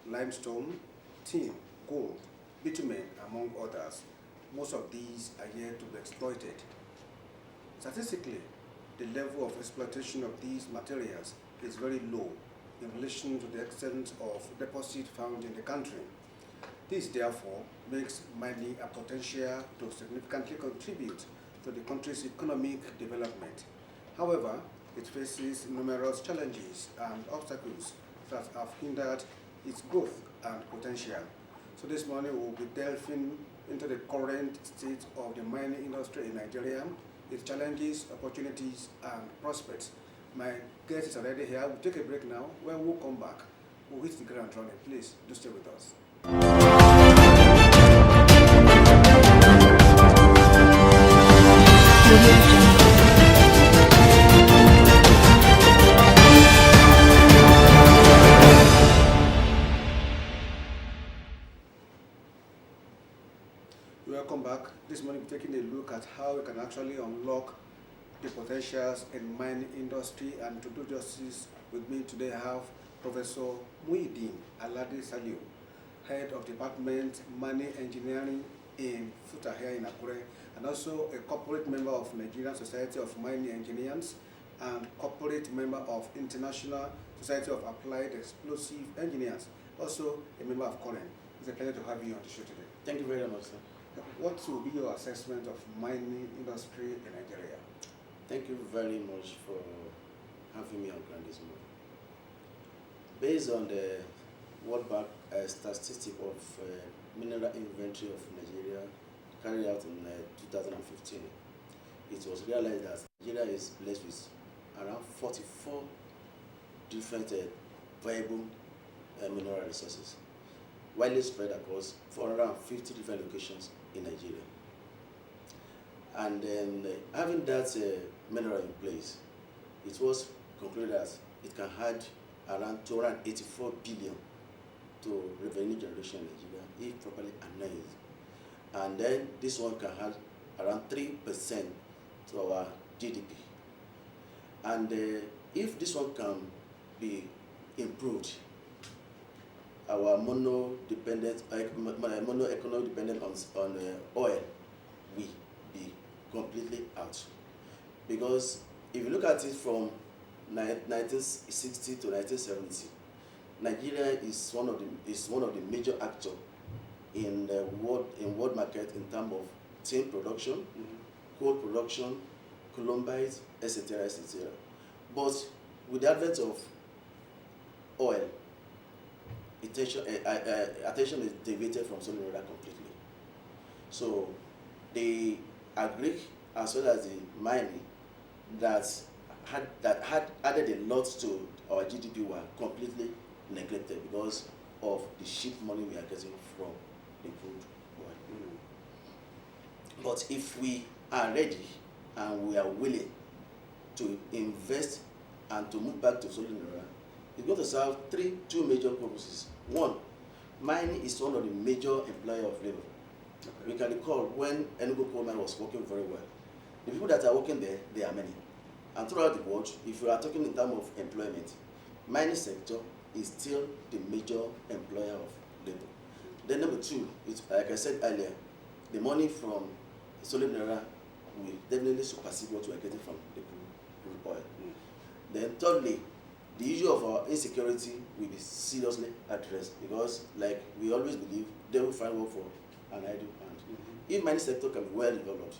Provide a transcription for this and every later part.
limestone, tin, gold, bitumen, among others. Most of these are yet to be exploited. Statistically, the level of exploitation of these materials is very low in relation to the extent of deposit found in the country. This, therefore, makes mining a potential to significantly contribute to the country's economic development. However, it faces numerous challenges and obstacles that have hindered its growth and potential. So this morning we'll be delving into the current state of the mining industry in Nigeria, its challenges, opportunities, and prospects. My guest is already here. We'll take a break now. When we'll come back, we'll hit the ground running. Please do stay with us. Welcome back. This morning we're taking a look at how we can actually unlock the potentials in mining industry, and to do justice with me today I have Professor Muhyiddin Alade Saliu, Head of Department Mining Engineering in FUTA here in Akure, and also a corporate member of Nigerian Society of Mining Engineers and corporate member of International Society of Applied Explosive Engineers, also a member of COREN. It's a pleasure to have you on the show today. Thank you very much, sir. What will be your assessment of mining industry in Nigeria? Thank you very much for having me on ground this morning. Based on the World Bank statistic of mineral inventory of Nigeria carried out in 2015, it was realized that Nigeria is blessed with around 44 different viable mineral resources, widely spread across 450 different locations in Nigeria. And then having that mineral in place, it was concluded that it can add around 284 billion to revenue generation in Nigeria if properly analyzed. And then this one can add around 3% to our GDP. And if this one can be improved, our mono-economic dependent on oil will be completely out. Because if you look at it from 1960 to 1970, Nigeria is one of the major actors in the world market in terms of tin production, coal production, columbite, etc., etc. But with the advent of oil, attention is deviated from solid mineral completely. So the agric as well as the mining that had added a lot to our GDP were completely neglected because of the cheap money we are getting from the crude oil. But if we are ready and we are willing to invest and to move back to solid mineral, it's going to serve two major purposes. One, mining is one of the major employer of labor. Okay. We can recall when Enugu coal mine was working very well. The people that are working there, they are many. And throughout the world, if you are talking in terms of employment, mining sector is still the major employer of labor. Then number two, it's, like I said earlier, the money from solid mineral will definitely supersede what we are getting from the crude oil. Then thirdly, the issue of our insecurity will be seriously addressed because, like we always believe, they will find work for an idle hand. If mining sector can be well developed,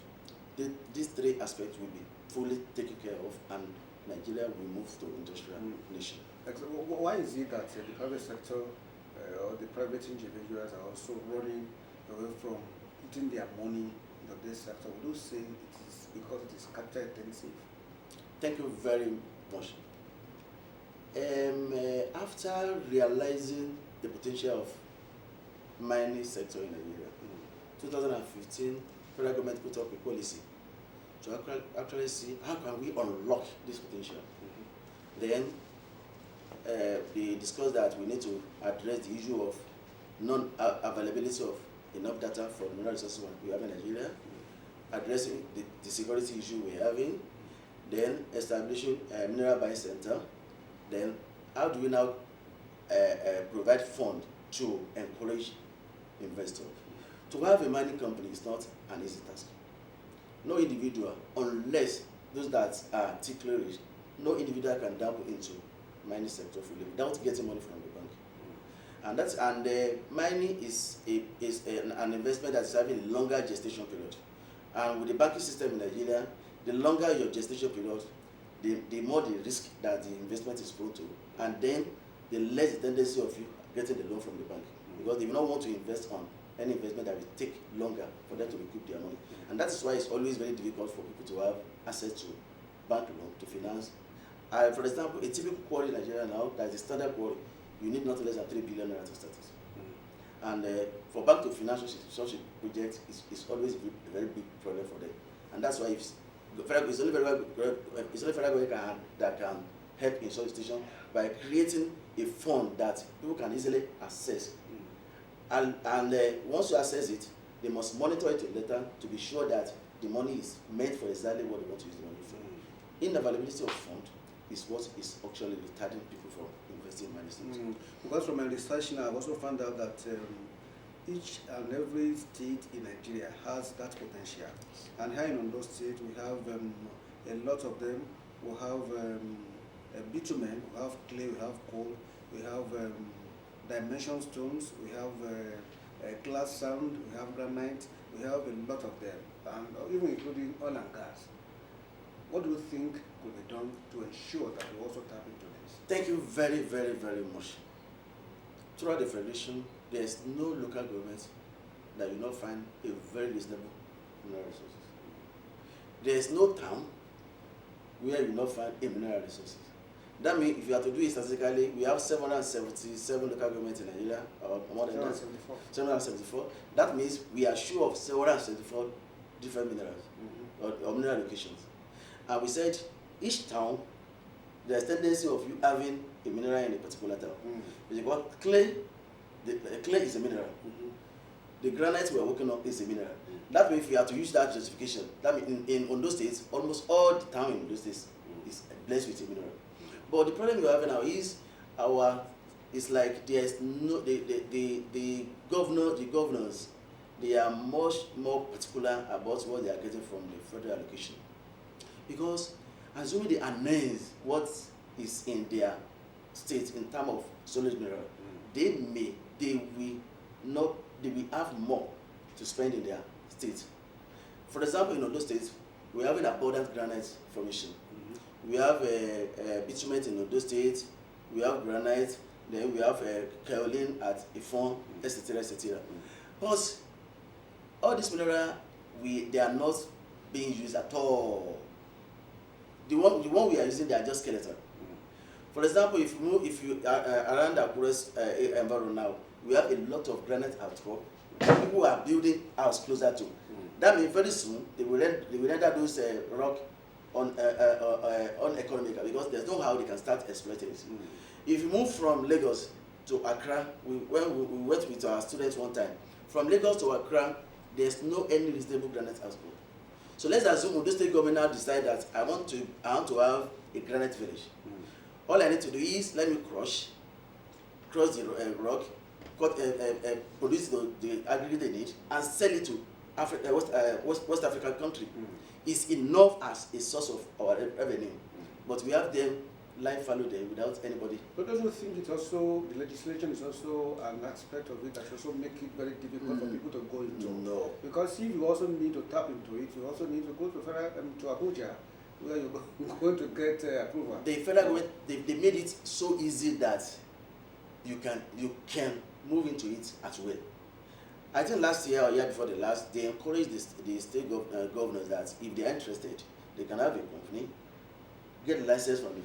these three aspects will be fully taken care of, and Nigeria will move to industrial nation. Why is it that the private sector or the private individuals are also running away from putting their money into this sector? Would you say it is because it is capital intensive? Thank you very much. After realizing the potential of mining sector in Nigeria, 2015, federal government put up a policy to actually see how can we unlock this potential. Then they discussed that we need to address the issue of non-availability of enough data for the mineral resources we have in Nigeria, addressing the security issue we're having, then establishing a mineral buying center. Then how do we now provide fund to encourage investors. To have a mining company is not an easy task. No individual, unless those that are ticklish, no individual can dabble into mining sector fully without getting money from the bank. And mining is an investment that is having a longer gestation period. And with the banking system in Nigeria, the longer your gestation period, the more the risk that the investment is prone to, and then the less the tendency of you getting the loan from the bank. Because they do not want to invest on any investment that will take longer for them to recoup their money. And that is why it's always very difficult for people to have access to bank loan to finance. For example, a typical quarry in Nigeria now, that is a standard quarry, you need not less than 3 billion naira to start it. And for bank to finance such a project is always a very big problem for them. And that's why it's only federal government that can help in such a situation by creating a fund that people can easily access. And once you access it, they must monitor it later to be sure that the money is meant for exactly what they want to use the money for. Inavailability of fund is what is actually retarding people from investing in mining. Because from my research now, I've also found out that each and every state in Nigeria has that potential. And here in Ondo State, we have a lot of them. We have bitumen, we have clay, we have coal, we have dimension stones, we have glass sand, we have granite, we have a lot of them, and even including oil and gas. What do you think could be done to ensure that we also tap into this? Thank you very, very, very much. Throughout the Federation, there is no local government that will not find a very reasonable mineral resources. There is no town where you will not find a mineral resources. That means if you have to do it statistically, we have 777 local governments in Nigeria, or more than 774. 774. That means we are sure of 774 different minerals or mineral locations. And we said each town, there's tendency of you having a mineral in a particular town. Because clay, clay is a mineral. The granite we are working on is a mineral. That means if you have to use that justification, that means in Ondo State, almost all the town in Ondo State is blessed with a mineral. But the problem we are having now is it's like there's no the governors, they are much more particular about what they are getting from the federal allocation. Because assuming they announce what is in their state in terms of solid mineral, they will have more to spend in their state. For example, in Ondo State, we have an abundant granite formation. We have bitumen in Ondo State, we have granite, then we have kaolin at Ifon, etc., etc. But all these minerals, they are not being used at all. The one we are using, they are just skeleton. For example, if you around the Osrc environment now, we have a lot of granite outcrop. People are building house closer to. That means very soon they will render those rock uneconomical because there's no how they can start exploiting it. If you move from Lagos to Accra, when we went with our students one time, from Lagos to Accra, there's no any reasonable granite outcrop. So let's assume the state government now decide that I want to have a granite village. All I need to do is let me crush the rock, produce the aggregate they need, and sell it to West African country. It's enough as a source of our revenue. But we have them life follow them without anybody. But don't you think it's also, the legislation is also an aspect of it that should also make it very difficult for people to go into? No. Because if you also need to tap into it, you also need to go to Abuja, where you're going to get approval. The federal government, they made it so easy that you can move into it as well. I think last year or year before the last, they encouraged the state governors that if they are interested, they can have a company, get a license from the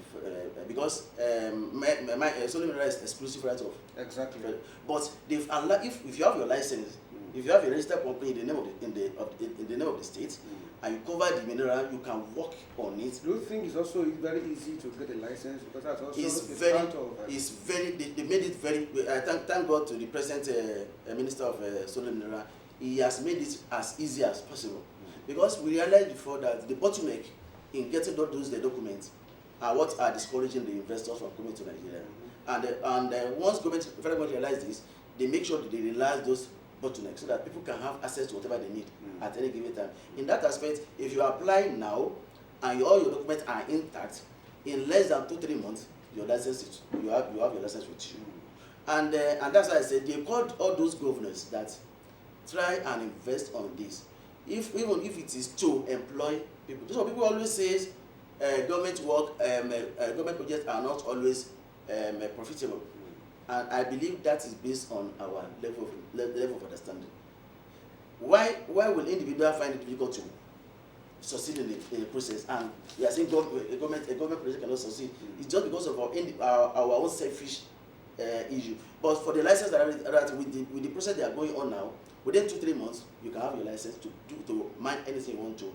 because solid mineral is exclusive right of. Exactly. But they've allowed, if you have your license, if you have a registered company in the name of the state, and you cover the mineral, you can work on it. Do you think it's also very easy to get a license because that's also it's very they made it very. Thank God to the present Minister of Solid Mineral. He has made it as easy as possible because we realized before that the bottleneck in getting those documents are what are discouraging the investors from coming to Nigeria. And once federal government realized this, they make sure that they relax those bottlenecks so that people can have access to whatever they need at any given time. In that aspect, if you apply now and all your documents are intact, in less than 2-3 months, your license you have your license with you. And that's why I said they called all those governors that try and invest on this. Even if it is to employ people. So people always say government work, government projects are not always profitable. And I believe that is based on our level of understanding. Why will individual find it difficult to succeed in the process? And we are saying a government project cannot succeed. It's just because of our own selfish issue. But for the license that with the process they are going on now, within 2-3 months, you can have your license to mine anything you want to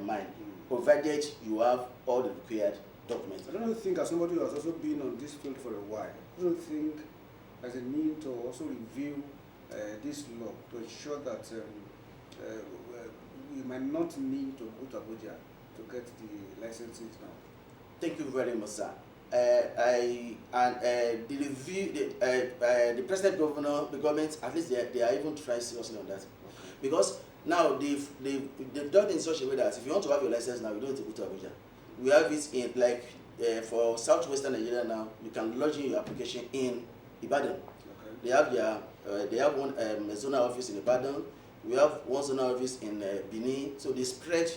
mine, provided you have all the required documents. I don't think, as somebody who has also been on this field for a while, I don't think there's a need to also review this law to ensure that we might not need to go to Abuja to get the licenses now. Thank you very much, sir. The review, the president, governor, the government, at least they are even trying seriously on that. Okay. Because now they've done it in such a way that if you want to have your license now, you don't need to go to Abuja. We have it in, like, for southwestern Nigeria now, you can lodge in your application in Ibadan. Okay. They have one zonal office in Ibadan. We have one zonal office in Benin. So they spread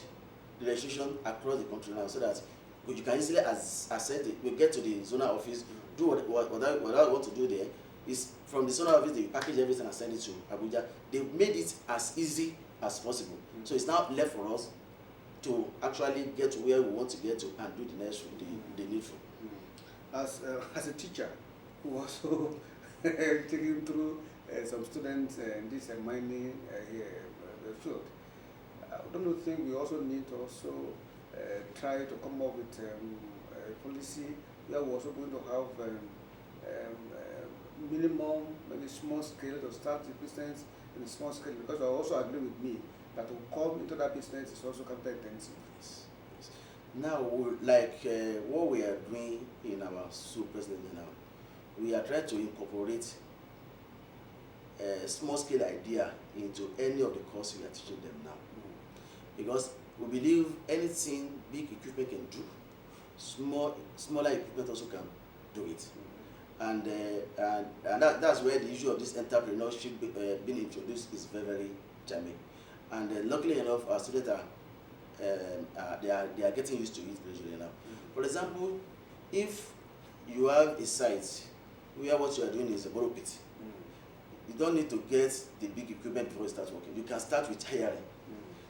the registration across the country now, so that you can easily access it. We get to the zonal office, do what I want to do there. Is from the zonal office they package everything and send it to Abuja. They made it as easy as possible. So it's now left for us to actually get to where we want to get to and do the needful. As a teacher who also taking through some students in this mining field, I don't think we also need to also try to come up with a policy where we're also going to have minimum, maybe small scale to start the business in a small scale, because I also agree with me that to come into that business is also capital intensive. Yes. Now, like what we are doing in our school presently now, we are trying to incorporate a small scale idea into any of the courses we are teaching them now. Because we believe anything big equipment can do, smaller equipment also can do it. And that's where the issue of this entrepreneurship being introduced is very, very charming. And luckily enough, our students they are getting used to it gradually now. For example, if you have a site where what you are doing is a borrow pit, you don't need to get the big equipment before you start working. You can start with hiring.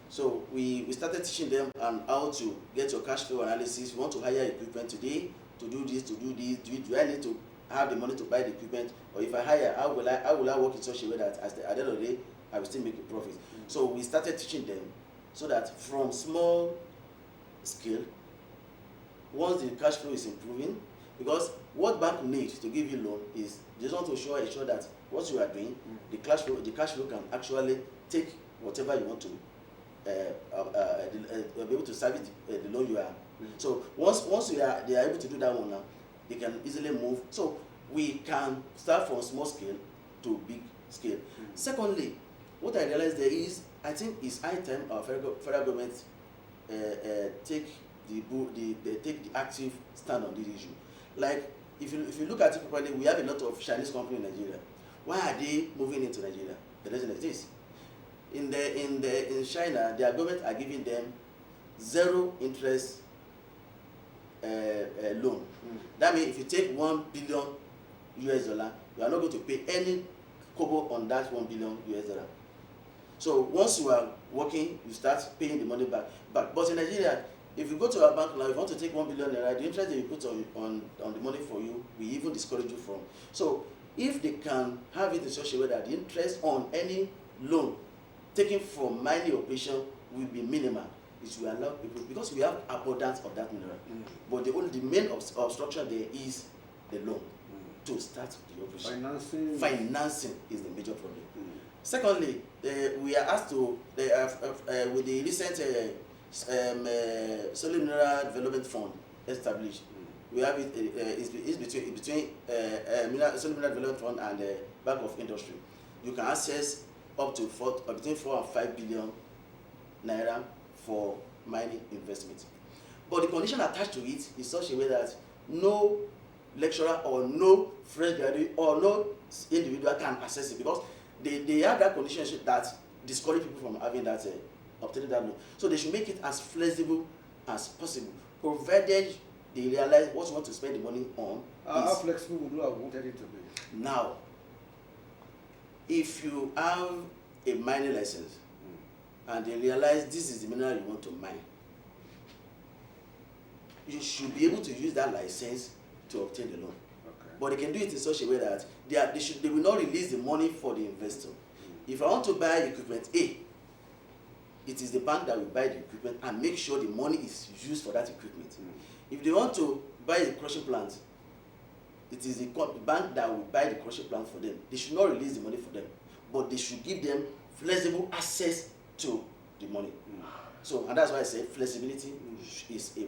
So we started teaching them on how to get your cash flow analysis. You want to hire equipment today to do this, do I need to have the money to buy the equipment? Or if I hire, how will I work in such a way that at the end of the day, I will still make a profit? So we started teaching them so that from small scale, once the cash flow is improving, because what bank needs to give you loan is they just want to ensure that what you are doing, the cash flow can actually take whatever you want to be able to service the loan you are. So once they are able to do that one now, they can easily move. So we can start from small scale to big scale. Secondly, what I realized there is, I think it's high time our federal government take the active stand on this issue. Like if you look at it properly, we have a lot of Chinese companies in Nigeria. Why are they moving into Nigeria? The reason is this: in China, their government are giving them 0 interest loan. That means if you take $1 billion, you are not going to pay any kobo on that $1 billion. So once you are working, you start paying the money back. But in Nigeria, if you go to our bank now, if you want to take $1 billion, the interest that you put on the money for you, we even discourage you from. So if they can have it in such a way that the interest on any loan taken from mining operation will be minimal, it will allow people, because we have abundance of that mineral. But the main obstruction there is the loan to start the operation. Financing is the major problem. Secondly, we are asked to, with the recent Solar Mineral Development Fund established, we have it is between Mineral Development Fund and the Bank of Industry. You can access up to between 4 and 5 billion naira for mining investment. But the condition attached to it is such a way that no lecturer or no fresh graduate or no individual can access it, because they have that condition that discourage people from having that obtaining that loan. So they should make it as flexible as possible, provided they realize what you want to spend the money on. How flexible would you have wanted it to be? Now, if you have a mining license and they realize this is the mineral you want to mine, you should be able to use that license to obtain the loan. Okay. But they can do it in such a way that they will not release the money for the investor. If I want to buy equipment A, it is the bank that will buy the equipment and make sure the money is used for that equipment. If they want to buy a crushing plant, it is the bank that will buy the crushing plant for them. They should not release the money for them, but they should give them flexible access to the money. So, and that's why I said flexibility is a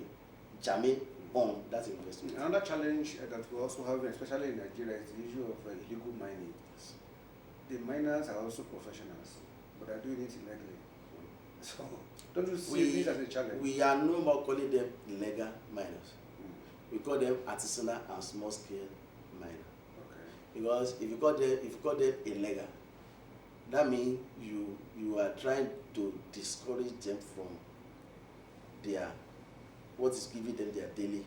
jamming on that investment. Another challenge that we also have, especially in Nigeria, is the issue of illegal mining. The miners are also professionals, but are doing it illegally. So, don't you see this as a challenge? We are no more calling them illegal miners. We call them artisanal and small scale miners. Okay. Because if you call them illegal, that means you are trying to discourage them from their what is giving them their daily.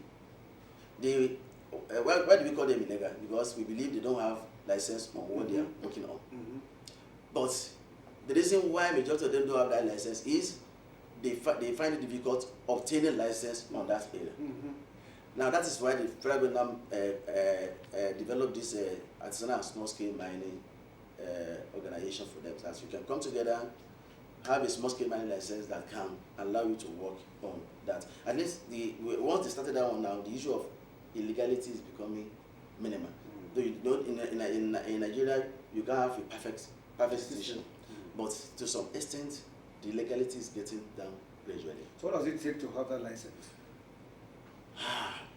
Why do we call them illegal? Because we believe they don't have license on what they are working on. But the reason why majority of them don't have that license is they find it difficult obtaining license on that area. Now that is why the federal government developed this artisanal and small scale mining organization for them. So you can come together, have a small scale mining license that can allow you to work on that. At least once they started that one now, the issue of illegality is becoming minimal. Though you don't in Nigeria you can't have a perfect situation, but to some extent the legality is getting down gradually. So what does it take to have that license?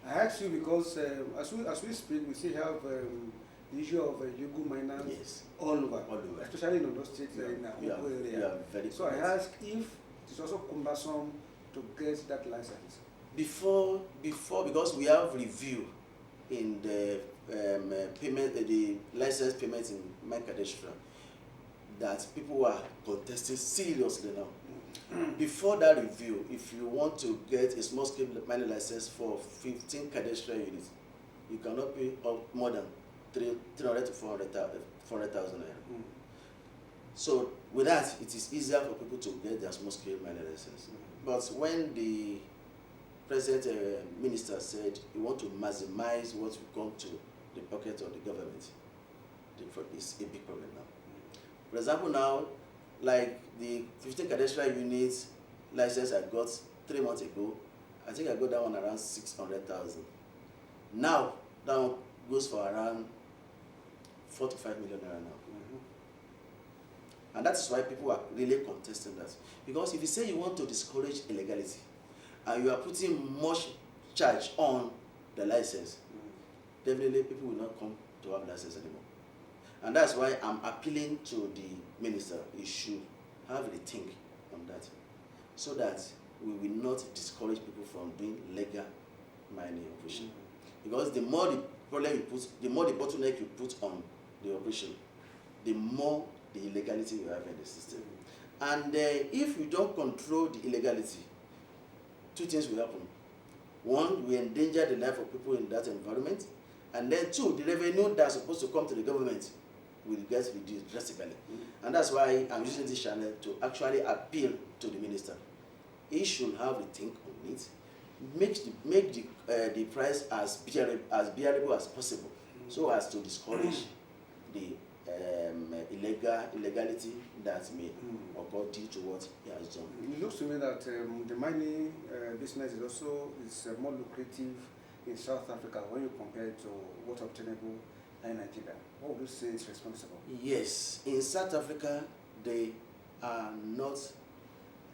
I ask you because as we speak, we still have the issue of illegal miners all over, especially in Ondo State, in the Ogo area. So I ask if it's also cumbersome to get that license. Before, because we have review in the payment, the license payment in my cadastral, that people are contesting seriously now. Before that review, if you want to get a small scale mining license for 15 cadastral units, you cannot pay more than 300 to 400,000 naira. So with that, it is easier for people to get their small scale mining license. But when the present minister said he want to maximize what will come to the pocket of the government, it's a big problem now. For example, now, like the 15 cadastral units license I got 3 months ago, I think I got that one around 600,000. Now that one goes for around 4 to 5 million naira now. And that is why people are really contesting that. Because if you say you want to discourage illegality and you are putting much charge on the license, definitely people will not come to have license anymore. And that's why I'm appealing to the minister. He should have a think on that, so that we will not discourage people from doing legal mining operation. Because the more the problem you put, the more the bottleneck you put on the operation, the more the illegality you have in the system. And if you don't control the illegality, 2 things will happen. 1, we endanger the life of people in that environment, and then 2, the revenue that's supposed to come to the government will get reduced drastically. And that's why I'm using this channel to actually appeal to the minister. He should have a think on it, make the price as bearable as possible, so as to discourage the illegality that may occur due to what he has done. It looks to me that the mining business is more lucrative in South Africa when you compare it to what's obtainable in Nigeria. What would you say is responsible? Yes, in South Africa they are not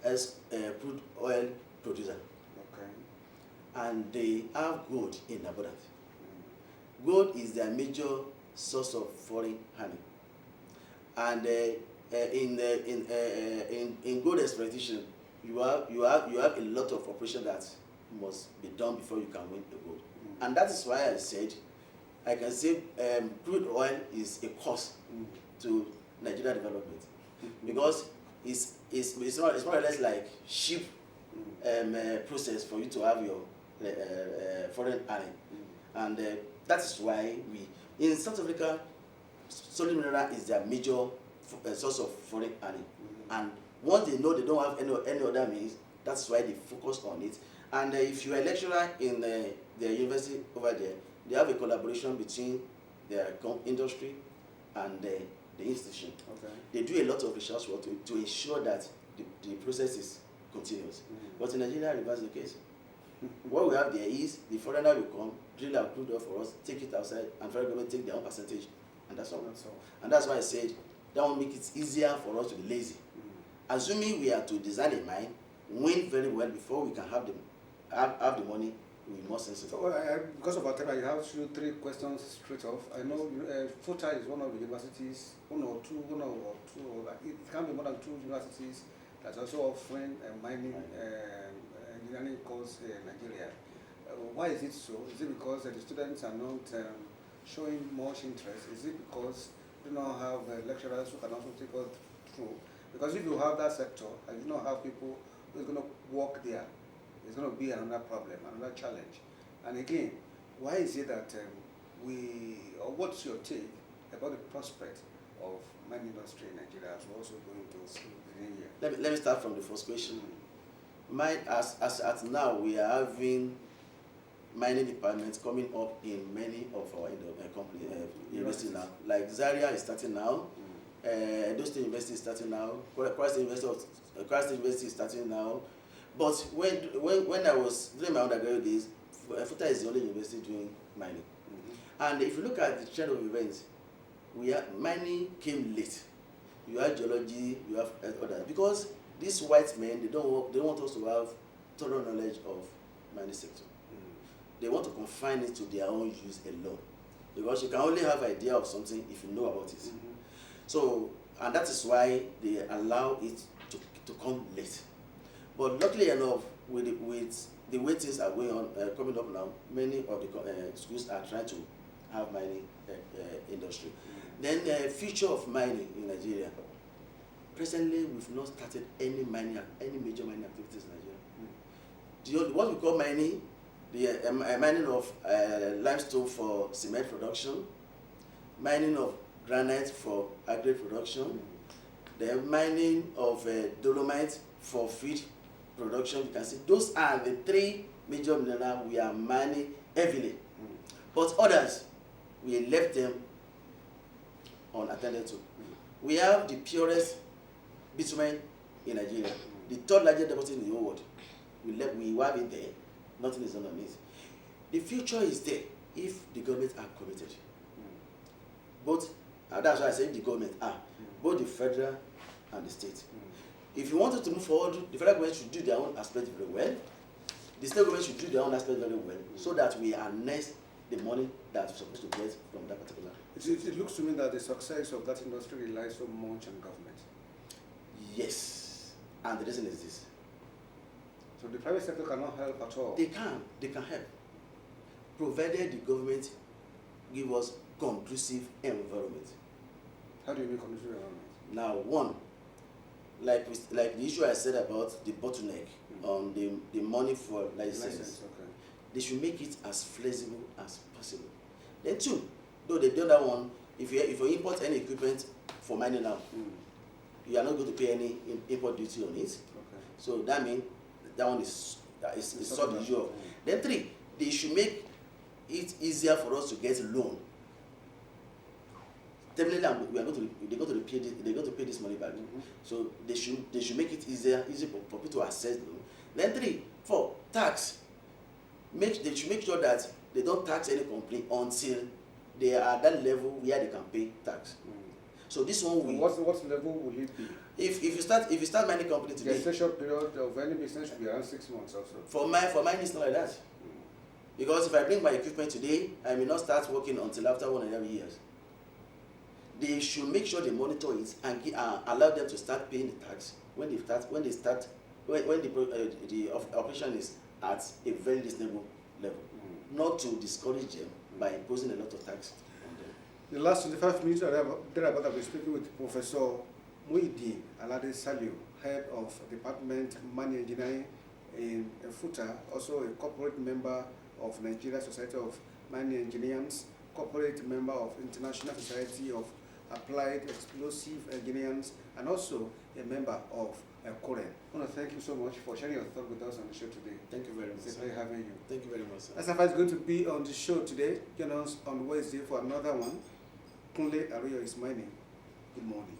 as crude oil producer. Okay. and they have gold in abundance. Gold is their major source of foreign earning, and in gold exploitation, you have a lot of operation that must be done before you can win a gold, and that is why I said I can say crude oil is a cost to Nigeria development, because it's more or less like cheap process for you to have your foreign earning, and that is why we in South Africa, solid mineral is their major source of foreign earning, and once they know they don't have any other means, that's why they focus on it. And if you are a lecturer in their university over there, they have a collaboration between their industry and the institution. Okay. They do a lot of research work to ensure that the process is continuous. But in Nigeria, reverse the case. What we have there is the foreigner will come, drill our crude oil for us, take it outside, and federal government take their own percentage, and that's all. And that's why I said that will make it easier for us to be lazy. Assuming we are to design a mine, win very well before we can have the money, we be more sensible. So, because of our time, I have 3 questions straight off. I know FUTA is one of the universities, one or two, it can be more than 2 universities that's also offering mining engineering course in Nigeria. Why is it so? Is it because the students are not showing much interest? Is it because they do not have lecturers who can also take us through? Because if you have that sector and you do not have people who are going to work there, it's going to be another problem, another challenge. And again, why is it that or what's your take about the prospect of mining industry in Nigeria as we're also going to the new year? Let me start from the first question. Mine, as at now, we are having mining departments coming up in many of our universities now. Like Zaria is starting now. Edo State University is starting now. Christ University is starting now. But when I was doing my undergraduate days, FUTA is the only university doing mining. And if you look at the trend of events, mining came late. You have geology, you have others. Because these white men, they want us to have thorough knowledge of mining sector. They want to confine it to their own use alone. Because you can only have an idea of something if you know about it. So, and that is why they allow it to come late. But luckily enough, with the way things are going on, coming up now, many of the schools are trying to have mining industry. Then the future of mining in Nigeria. Presently, we've not started any major mining activities in Nigeria. What we call mining, the mining of limestone for cement production, mining of granite for agri production, the mining of dolomite for feed production. You can see those are the 3 major minerals we are mining heavily. But others, we left them unattended to. We have the purest bitumen in Nigeria, the 3rd largest deposit in the whole world. We have it there, nothing is underneath. The future is there if the government are committed. That's why I say the government are, both the federal and the state. If you wanted to move forward, the federal government should do their own aspect very well. The state government should do their own aspect very well, so that we harness the money that we're supposed to get from that particular. It looks to me that the success of that industry relies so much on government. Yes, and the reason is this. So the private sector cannot help at all? They can help, provided the government give us conducive environment. How do you make conducive environment? Now, one, like the issue I said about the bottleneck on the money for license. Okay. They should make it as flexible as possible. Then 2, though they've done that one, if you import any equipment for mining now, you are not going to pay any import duty on it. Okay. So that means that one is solved the issue of. Then 3, they should make it easier for us to get a loan. Definitely, they're going to pay this money back. So they should make it easy for people to access the loan. Then 3, 4, tax. They should make sure that they don't tax any company until they are at that level where they can pay tax. So this one will. What level will it be? If you start mining company today. The gestation period of any business should be around 6 months also. For mine it's not like that. Because if I bring my equipment today, I may not start working until after 1.5 years. They should make sure they monitor it and allow them to start paying the tax when the operation is at a very reasonable level, not to discourage them by imposing a lot of tax on them. The last 25 minutes thereabout, I'll be speaking with Professor Muhyiddin Alade Saliu, Head of Department Mining Engineering in Futa, also a corporate member of Nigeria Society of Mining Engineers, corporate member of International Society of Applied Explosive Engineers, and also a member of Koren. I want to thank you so much for sharing your thoughts with us on the show today. Thank you very much. It's a pleasure having you. Thank you very much, sir. Asafa is going to be on the show today. Join us on Wednesday for another one. Kunle Arroyo is my name. Good morning.